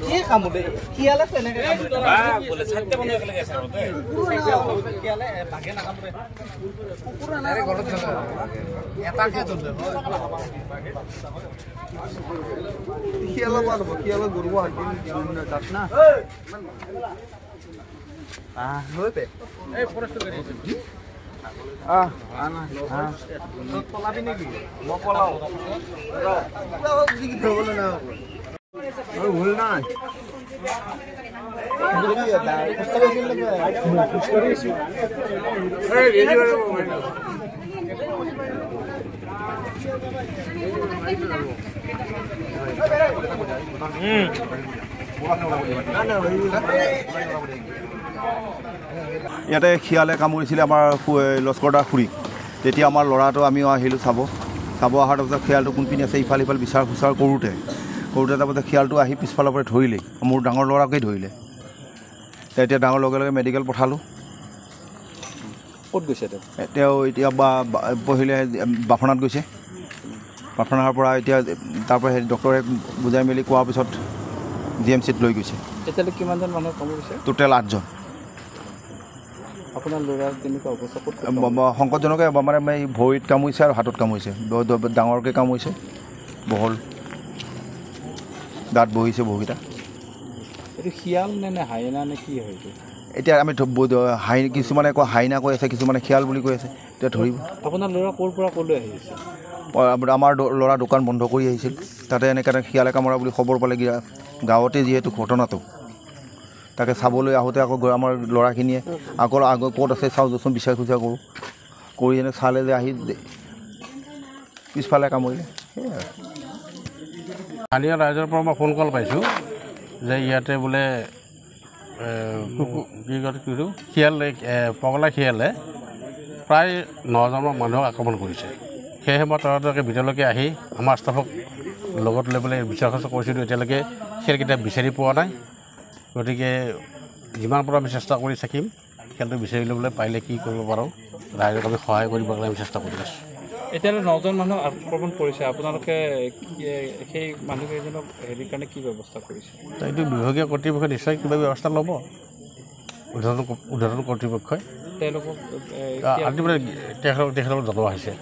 কি কাম দে কিয়ালে তেনেকে বা বলে ছাতে বন্ধ করে গেছে ওতে কিয়ালে বাগে না কাম রে কুকুর না রে ঘরত এটাকে চলবে কিয়ালে বারব কিয়ালে গরু হাঁটি না কাট না হইবে এই ফরেস্ট গাড়ি আনা পলাবি নাকি ম পলাও দিকে ধরবো না ভুল না ইয়াতে শিয়ালে কামুৰিছিলে আমাৰ লস্কৰদা খুৰী তেতিয়া আমাৰ ল'ৰাটো আমিও আহিলোঁ চাব অহাৰ তাৰপিছত শিয়ালটো কোনপিনে আছে ইফাল সিফাল বিচাৰ খুচাৰ কৰোঁতে তাৰপিছত শিয়ালটো আহি পিছফালৰ পৰা ধৰিলেই মোৰ ডাঙৰ ল'ৰাকেই ধৰিলে এতিয়া ডাঙৰ লগে লগে মেডিকেল পঠালোঁ ক'ত গৈছে তেওঁ এতিয়া পঢ়িলে বাফনাত গৈছে বাফনাৰ পৰা এতিয়া তাৰ পৰা সেই ডক্টৰে বুজাই মেলি কোৱাৰ পিছত GMCত লৈ গৈছে এতিয়ালৈ কিমানজন মানুহ কামুৰিছে টোটেল 8জন আপোনাৰ ল'ৰাৰ কেনেকুৱা অৱস্থা সংকটজনকে মানে ভৰিত কামুৰিছে আৰু হাতত কামুৰিছে ডাঙৰকৈ কামুৰিছে বহল দাঁত বহিছে বহুকেইটা এইটো শিয়াল নে হাইনা নে কি হয় এতিয়া আমি কিছুমানে কয় হাইনা কৈ আছে কিছুমানে শিয়াল বুলি কৈ আছে এতিয়া ধৰিব আপোনাৰ ল'ৰা ক'ৰ পৰা ক'লৈ আহিছে আমাৰ ল'ৰা দোকান বন্ধ কৰি আহিছিল তাতে এনেকৈ শিয়ালে কামোৰা বুলি খবৰ পালে গাঁৱতে যিহেতু ঘটনাটো তাকে চাবলৈ আহোঁতে আকৌ আমাৰ ল'ৰাখিনিয়ে আকৌ ক'ত আছে চাওঁ যচোন বিচাৰ খোজা কৰোঁ কৰি এনে চালে যে আহি পিছফালে কামুৰিলে সেয়াই স্থানীয় ৰাইজৰ পৰা মই ফোন কল পাইছোঁ যে ইয়াতে বোলে পগলা শিয়ালে প্ৰায় 9জনমান মানুহক আক্ৰমণ কৰিছে সেয়েহে মই তহঁতকে ভিতৰলৈকে আহি আমাৰ ষ্টাফক লগত লৈ পেলাই বিচাৰ খৰচ কৰিছিলোঁ এতিয়ালৈকে খেলকেইটা বিচাৰি পোৱা নাই গতিকে যিমান পৰা আমি চেষ্টা কৰি থাকিম খেলটো বিচাৰি ল'বলৈ পাৰিলে কি কৰিব পাৰোঁ ৰাইজক আমি সহায় কৰিব কাৰণে আমি চেষ্টা কৰি আছোঁ এতিয়ালৈ 9জন মানুহ আক্ৰমণ কৰিছে আপোনালোকে সেই মানুহকেইজনক হেৰিৰ কাৰণে কি ব্যৱস্থা কৰিছে এইটো বিভাগীয় কৰ্তৃপক্ষই নিশ্চয় কিবা ব্যৱস্থা ল'ব উদ্বোধন কৰ্তৃপক্ষই তেওঁলোকক আল্টিমেটলি তেখেতক জনোৱা হৈছে